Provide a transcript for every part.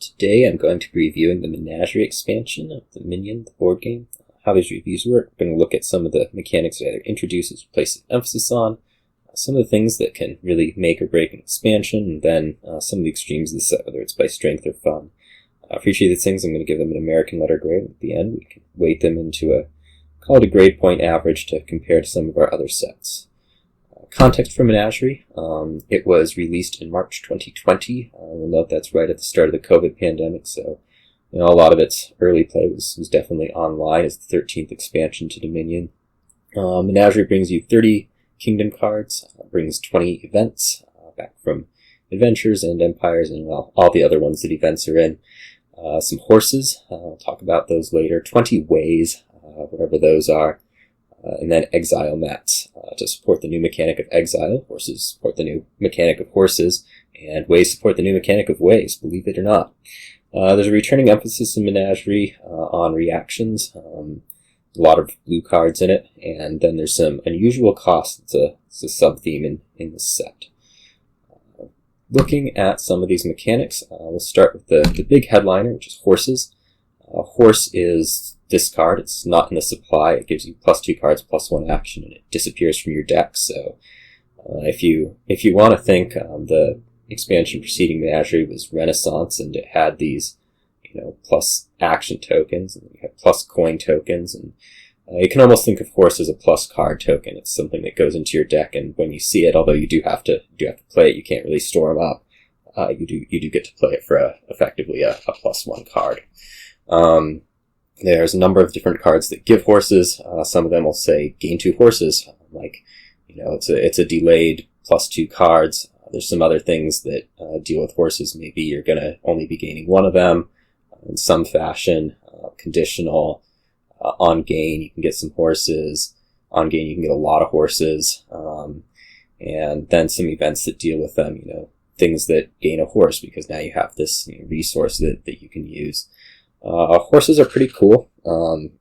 Today I'm going to be reviewing the Menagerie expansion of the Minion, the board game. How these reviews work. I'm going to look at some of the mechanics that it introduces, places emphasis on, some of the things that can really make or break an expansion, and then some of the extremes of the set, whether it's by strength or fun. For each of these things, I'm going to give them an American letter grade. At the end, we can weight them into call it a grade point average to compare to some of our other sets. Context for Menagerie. It was released in March 2020. We'll note that's right at the start of the COVID pandemic, so a lot of its early play was definitely online as the 13th expansion to Dominion. Menagerie brings you 30 kingdom cards, brings 20 events, back from Adventures and Empires, and all the other ones that events are in. Some horses, I'll talk about those later. 20 ways, whatever those are. And then Exile mats to support the new mechanic of Exile. Horses support the new mechanic of horses, and ways support the new mechanic of ways, believe it or not. There's a returning emphasis in Menagerie on reactions. A lot of blue cards in it, and then there's some unusual costs. It's a sub-theme in this set. Looking at some of these mechanics, we'll start with the big headliner, which is horses. Horse is discard. It's not in the supply. It gives you +2 cards, +1 action, and it disappears from your deck. So if you want to think the expansion preceding Menagerie was Renaissance, and it had these plus action tokens, and you had plus coin tokens, and you can almost think of horse as a plus card token. It's something that goes into your deck, and when you see it, although you do have to play it, you can't really store them up. You do get to play it for effectively a +1 card. There's a number of different cards that give horses. Some of them will say gain 2 horses, like it's a delayed +2 cards. There's some other things that deal with horses. Maybe you're going to only be gaining 1 of them in some fashion. Conditional. On gain, you can get some horses. On gain, you can get a lot of horses. And then some events that deal with them, things that gain a horse, because now you have this resource that you can use. Horses are pretty cool.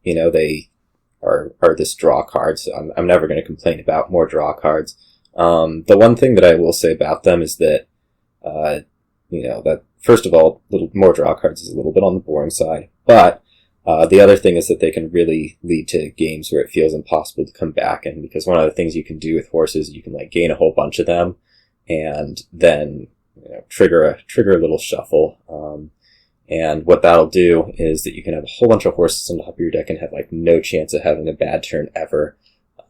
They are this draw card, so I'm never going to complain about more draw cards. The one thing that I will say about them is that, that first of all, little more draw cards is a little bit on the boring side, but the other thing is that they can really lead to games where it feels impossible to come back, and because one of the things you can do with horses, you can gain a whole bunch of them, and then trigger a little shuffle. And what that'll do is that you can have a whole bunch of horses on top of your deck and have no chance of having a bad turn ever.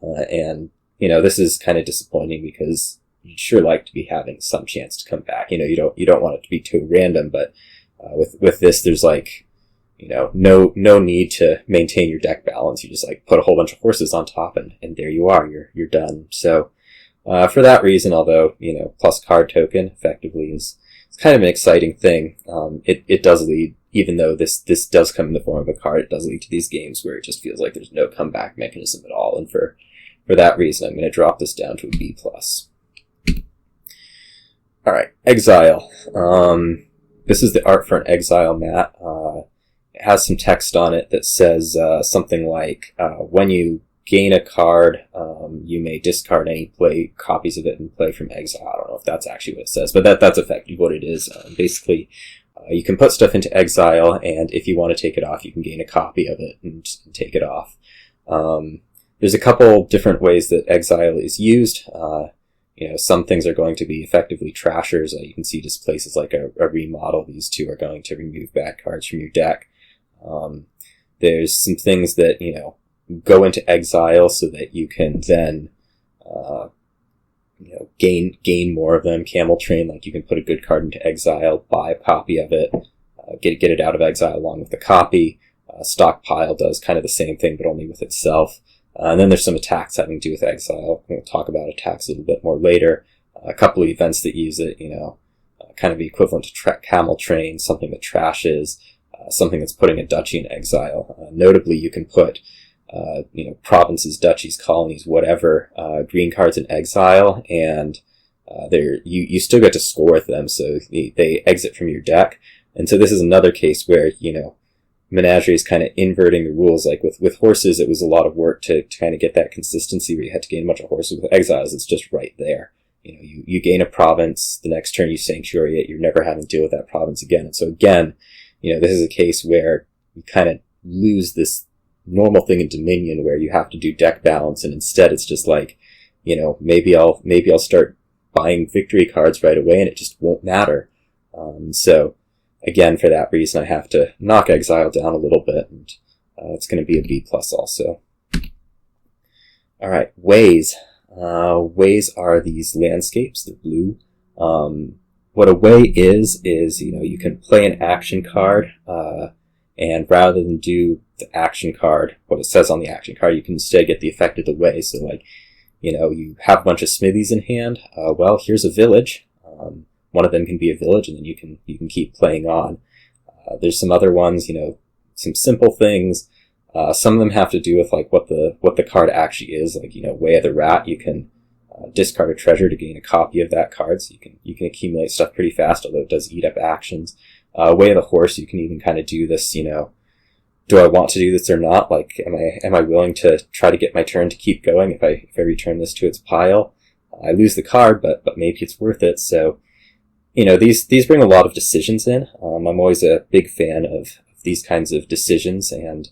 And this is kind of disappointing because you'd sure like to be having some chance to come back. You don't want it to be too random, but with this, there's no need to maintain your deck balance. You just put a whole bunch of horses on top, and there you are. You're done. So for that reason, although plus card token effectively is kind of an exciting thing. It does lead, even though this does come in the form of a card, it does lead to these games where it just feels like there's no comeback mechanism at all. And for that reason, I'm going to drop this down to a B+. All right, Exile. This is the art for an Exile mat. It has some text on it that says something like, when you gain a card, you may discard any copies of it and play from Exile. I don't know if that's actually what it says, but that's effectively what it is. Basically, you can put stuff into Exile, and if you want to take it off, you can gain a copy of it and take it off. There's a couple different ways that Exile is used. Some things are going to be effectively trashers. You can see just places like a remodel. These two are going to remove bad cards from your deck. There's some things that, go into Exile so that you can then, gain more of them. Camel Train, you can put a good card into Exile, buy a copy of it, get it out of Exile along with the copy. Stockpile does kind of the same thing, but only with itself. And then there's some attacks having to do with Exile. We'll talk about attacks a little bit more later. A couple of events that use it, kind of the equivalent to Camel Train, something that trashes, something that's putting a duchy in Exile. Notably, you can put provinces, duchies, colonies, whatever, green cards in Exile, and you still get to score with them, so they exit from your deck. And so this is another case where, Menagerie is kind of inverting the rules. With horses, it was a lot of work to kind of get that consistency where you had to gain a bunch of horses. With Exiles, it's just right there. you gain a province, the next turn you sanctuary it, you're never having to deal with that province again. And so again, this is a case where you kind of lose this normal thing in Dominion where you have to do deck balance, and instead it's just like, maybe I'll start buying victory cards right away and it just won't matter. So again, for that reason, I have to knock Exile down a little bit, and it's going to be a B+ also. All right, ways. Ways are these landscapes. They're blue. What a way is you can play an action card, and rather than do the action card, what it says on the action card, you can instead get the effect of the way. So like, you have a bunch of smithies in hand. Well, here's a village. One of them can be a village, and then you can keep playing on. There's some other ones, some simple things. Some of them have to do with like what the card actually is. Like, Way of the Rat, you can discard a treasure to gain a copy of that card, so you can accumulate stuff pretty fast, although it does eat up actions. Way of the Horse, you can even kind of do this, do I want to do this or not? Like, am I willing to try to get my turn to keep going if I return this to its pile? I lose the card, but maybe it's worth it. So, these bring a lot of decisions in. I'm always a big fan of these kinds of decisions, and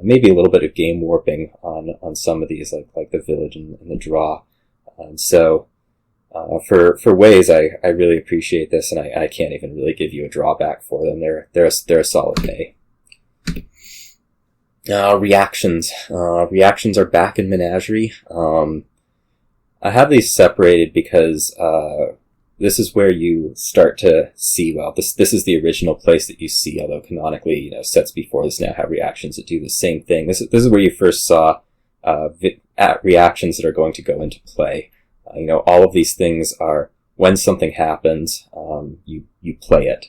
maybe a little bit of game warping on some of these, like the village and the draw. So for ways, I really appreciate this, and I can't even really give you a drawback for them. They're a solid A. Reactions. Reactions are back in Menagerie. I have these separated because this is where you start to see, well, this is the original place that you see, although canonically, sets before this now have reactions that do the same thing. This is where you first saw reactions that are going to go into play. All of these things are, when something happens, you play it.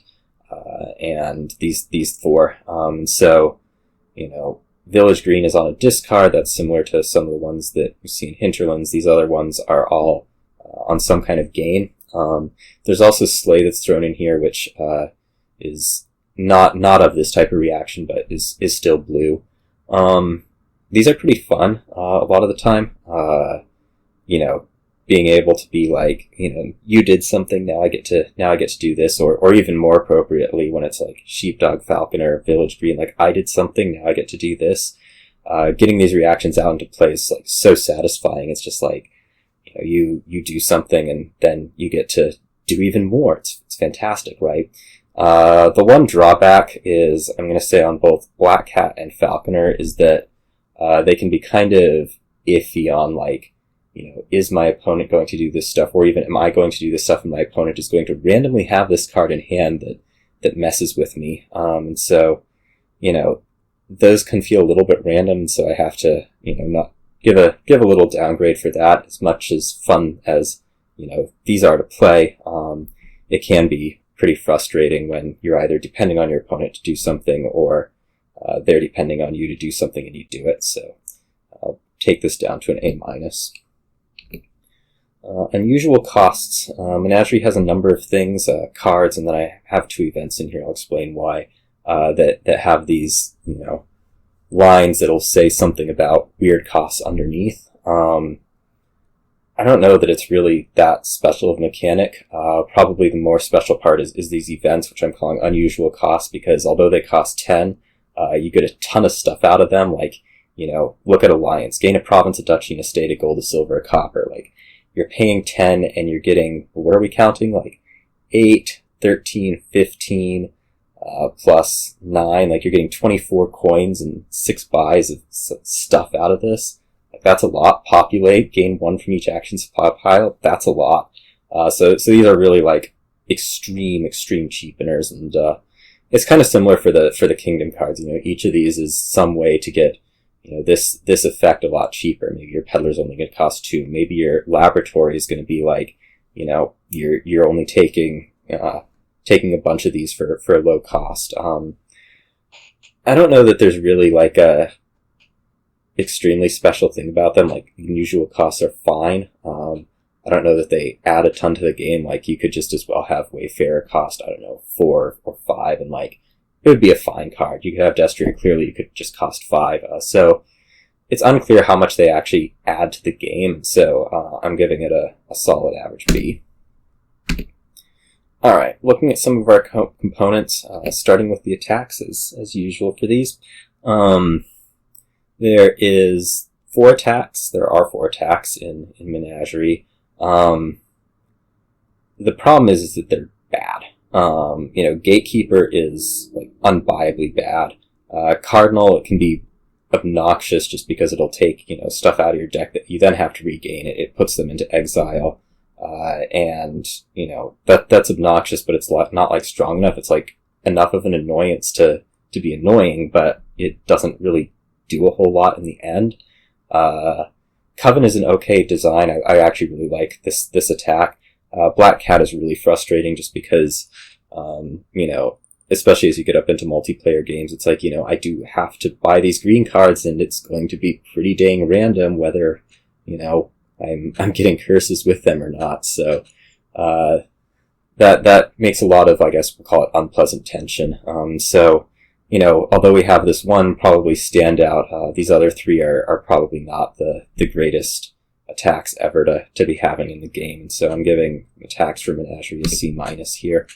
And these four. So, Village Green is on a discard. That's similar to some of the ones that we see in Hinterlands. These other ones are all on some kind of gain. There's also Slay that's thrown in here, which is not of this type of reaction, but is still blue. These are pretty fun a lot of the time. Being able to be like, you did something, now I get to do this, or even more appropriately when it's like Sheepdog, Falconer, Village Green, like I did something, now I get to do this. Getting these reactions out into play is like so satisfying. It's just like, you do something and then you get to do even more. It's fantastic, right? The one drawback is, I'm going to say on both Black Cat and Falconer, is that they can be kind of iffy on like, is my opponent going to do this stuff, or even am I going to do this stuff and my opponent is going to randomly have this card in hand that messes with me. And so, those can feel a little bit random, and so I have to, not give a little downgrade for that. As much as fun as, these are to play, it can be pretty frustrating when you're either depending on your opponent to do something, or they're depending on you to do something and you do it. So I'll take this down to an A-. Unusual costs. Menagerie has a number of things, cards, and then I have 2 events in here. I'll explain why, that have these, lines that'll say something about weird costs underneath. I don't know that it's really that special of a mechanic. Probably the more special part is these events, which I'm calling unusual costs, because although they cost 10, you get a ton of stuff out of them. Like, look at Alliance. Gain a province, a duchy, and a state, a gold, a silver, a copper. Like, you're paying 10 and you're getting, what are we counting? Like 8, 13, 15, plus 9. Like, you're getting 24 coins and 6 buys of stuff out of this. Like, that's a lot. Populate, gain 1 from each action supply pile. That's a lot. So these are really like extreme cheapeners, and it's kind of similar for the kingdom cards. Each of these is some way to get this effect a lot cheaper. Maybe your peddler's only going to cost 2. Maybe your laboratory is going to be like, you're only taking a bunch of these for a low cost. I don't know that there's really like a extremely special thing about them. Like, unusual costs are fine. I don't know that they add a ton to the game. Like, you could just as well have Wayfarer cost, 4 or 5, and like, it would be a fine card. You could have Destria, clearly you could just cost 5. So it's unclear how much they actually add to the game, so I'm giving it a solid average B. Alright, looking at some of our components, starting with the attacks as usual for these. There is 4 attacks. There are 4 attacks in Menagerie. The problem is that they're bad. Gatekeeper is like unbuyably bad. Cardinal, it can be obnoxious just because it'll take, stuff out of your deck that you then have to regain. It puts them into Exile. That's obnoxious, but it's not like strong enough. It's like enough of an annoyance to be annoying, but it doesn't really do a whole lot in the end. Coven is an okay design. I actually really like this attack. Black Cat is really frustrating just because, especially as you get up into multiplayer games, it's like, I do have to buy these green cards and it's going to be pretty dang random whether, I'm getting curses with them or not. So, that makes a lot of, I guess we'll call it unpleasant tension. Although we have this one probably standout, these other 3 are probably not the greatest attacks ever to be having in the game. And so I'm giving attacks for Menagerie a C- here.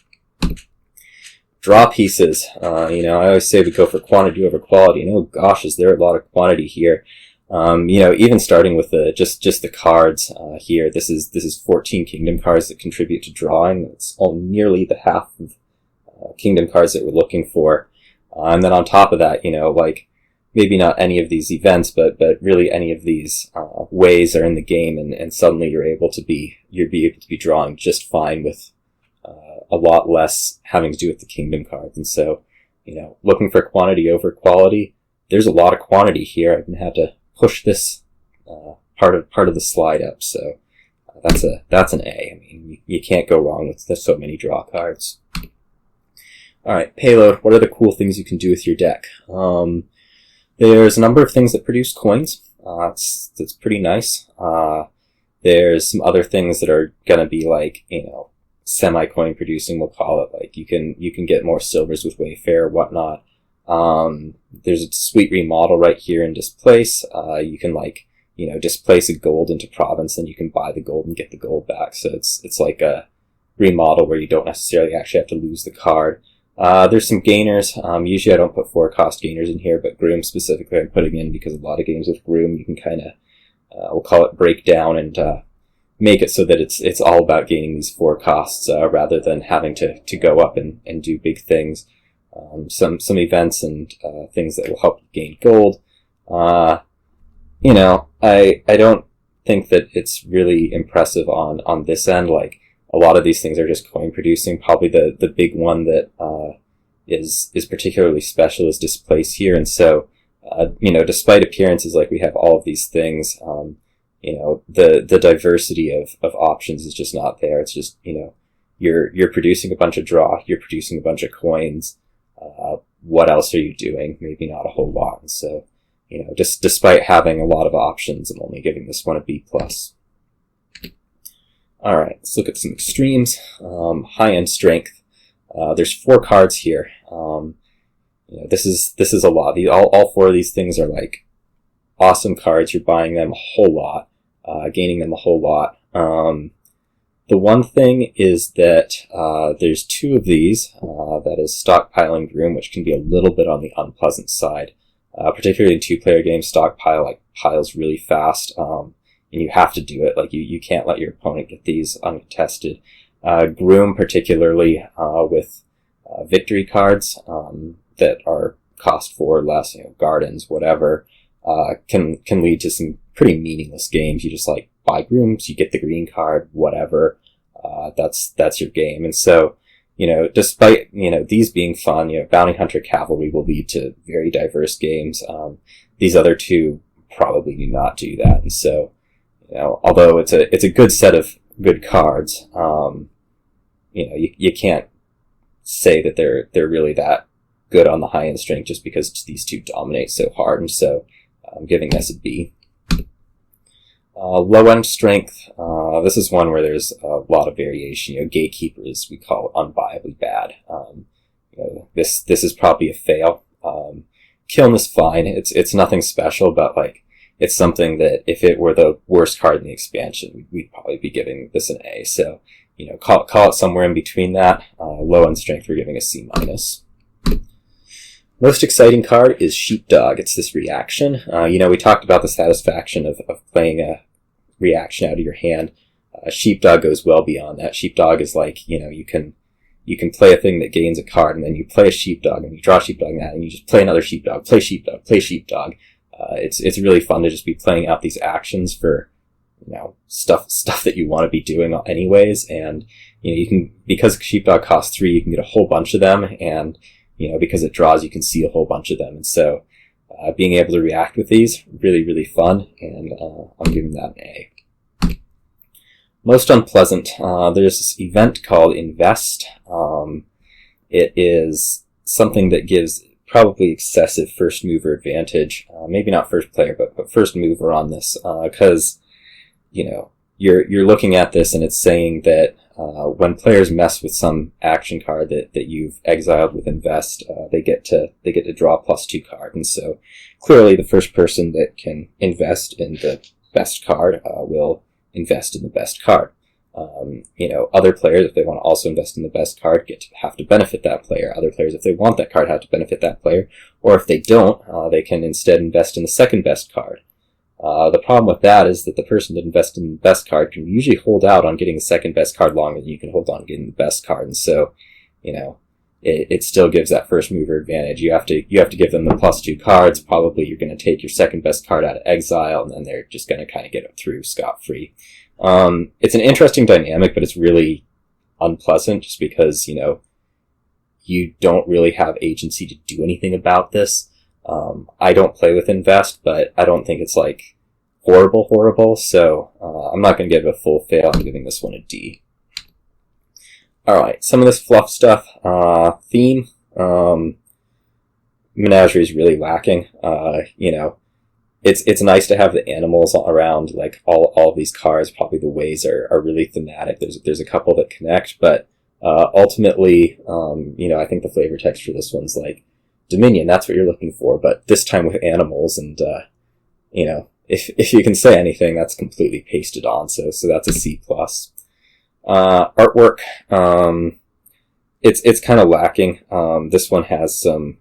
Draw pieces. I always say we go for quantity over quality. And oh gosh, is there a lot of quantity here. Even starting with just the cards, here, this is 14 Kingdom cards that contribute to drawing. It's all nearly the half of, Kingdom cards that we're looking for. And then on top of that, maybe not any of these events, but really any of these, ways are in the game and suddenly you're able to be drawing just fine with, a lot less having to do with the Kingdom cards. And so, looking for quantity over quality, there's a lot of quantity here. I'm going to have to push this part of the slide up, so that's an A. I mean, you can't go wrong with so many draw cards. All right, Payload. What are the cool things you can do with your deck? There's a number of things that produce coins. That's pretty nice. There's some other things that are gonna be like, semi-coin producing, we'll call it. Like you can get more silvers with Wayfair, whatnot. There's a sweet remodel right here in Displace. You can displace a gold into province, and you can buy the gold and get the gold back. So it's like a remodel where you don't necessarily actually have to lose the card. There's some gainers. Usually I don't put 4-cost gainers in here, but Groom specifically I'm putting in because a lot of games with Groom you can kind of, we'll call it break down and, make it so that it's all about gaining these 4 costs, rather than having to go up and do big things. Some events and, things that will help you gain gold. I don't think that it's really impressive on this end. Like, a lot of these things are just coin producing. Probably the big one that, is particularly special is Displace here. And so, despite appearances like we have all of these things, the diversity of options is just not there. It's just, you're producing a bunch of draw, you're producing a bunch of coins. What else are you doing? Maybe not a whole lot. And so, just despite having a lot of options, I'm only giving this one a B+. Alright, let's look at some extremes. High-end strength. There's 4 cards here. This is a lot. All 4 of these things are like awesome cards. You're buying them a whole lot, gaining them a whole lot. The one thing is that there's 2 of these. That is Stockpiling Groom, which can be a little bit on the unpleasant side. Particularly in 2-player games, Stockpile piles really fast, and you have to do it. Like you can't let your opponent get these uncontested. Groom, particularly with victory cards that are cost 4 or less, gardens, whatever, can lead to some pretty meaningless games. You just buy Grooms, you get the green card, whatever. That's your game. And so, despite, these being fun, Bounty Hunter Cavalry will lead to very diverse games. These other 2 probably do not do that. And so, although it's a good set of good cards, you can't say that they're really that good on the high-end strength just because these 2 dominate so hard. And so, I'm giving this a B. Low-end strength, this is one where there's a lot of variation. Gatekeepers, we call it unbuyably bad. This is probably a fail. Kiln is fine. It's nothing special, but it's something that if it were the worst card in the expansion, we'd probably be giving this an A. So, you know, call it somewhere in between that. Low on strength, we're giving a C-. Most exciting card is Sheepdog. It's this reaction. You know, we talked about the satisfaction of playing a reaction out of your hand. Sheepdog goes well beyond that. Sheepdog is like, you know, you can play a thing that gains a card, and then you play a Sheepdog, and you draw Sheepdog and that, and you just play another Sheepdog, play Sheepdog, play Sheepdog. It's really fun to just be playing out these actions for, you know, stuff that you want to be doing anyways. And, you know, you can, because Sheepdog costs 3, you can get a whole bunch of them, and, you know, because it draws, you can see a whole bunch of them. And so, being able to react with these, really, really fun, and I'm giving that an A. Most unpleasant, there's this event called Invest. It is something that gives probably excessive first mover advantage. Maybe not first player, but first mover on this, because, you know, you're looking at this and it's saying that when players mess with some action card that you've exiled with Invest, they get to draw a +2 card. And so clearly the first person that can invest in the best card will invest in the best card. You know, other players, if they want to also invest in the best card, have to benefit that player. Other players, if they want that card, have to benefit that player. Or if they don't, they can instead invest in the second best card. The problem with that is that the person that invests in the best card can usually hold out on getting the second best card longer than you can hold on getting the best card. And so, you know, it still gives that first mover advantage. You have to give them the +2 cards. Probably you're going to take your second best card out of Exile, and then they're just going to kind of get it through scot-free. It's an interesting dynamic, but it's really unpleasant just because, you know, you don't really have agency to do anything about this. I don't play with Invest, but I don't think it's like horrible. So, I'm not going to give it a full fail. I'm giving this one a D. Alright, some of this fluff stuff, theme, Menagerie is really lacking. You know, it's nice to have the animals around, like all these cards. Probably the ways are really thematic. There's a couple that connect, but, ultimately, you know, I think the flavor text for this one's like, Dominion, that's what you're looking for, but this time with animals, and, you know, if you can say anything, that's completely pasted on, so that's a C+. Artwork, it's kind of lacking. This one has some,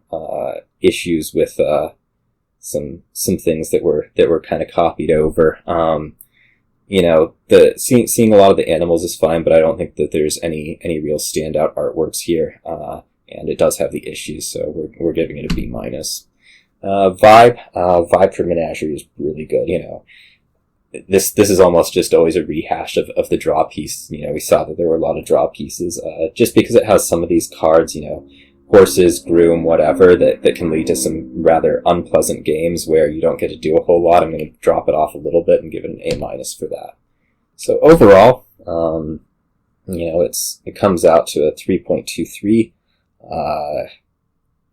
issues with, some things that were kind of copied over. You know, seeing a lot of the animals is fine, but I don't think that there's any real standout artworks here. And it does have the issues, so we're giving it a B-. Vibe for Menagerie is really good. You know, this is almost just always a rehash of the draw piece. You know, we saw that there were a lot of draw pieces, just because it has some of these cards, you know, horses, groom, whatever, that can lead to some rather unpleasant games where you don't get to do a whole lot. I'm going to drop it off a little bit and give it an A- for that. So overall, you know, it comes out to a 3.23.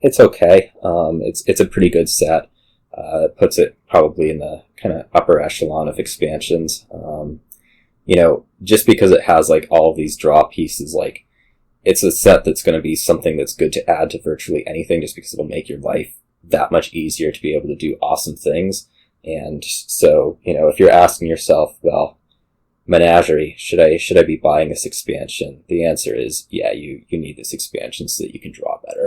It's okay. It's a pretty good set. It puts it probably in the kind of upper echelon of expansions. You know, just because it has like all of these draw pieces, like it's a set that's going to be something that's good to add to virtually anything, just because it'll make your life that much easier to be able to do awesome things. And so, you know, if you're asking yourself, well, Menagerie, should I be buying this expansion? The answer is, yeah, you need this expansion so that you can draw better.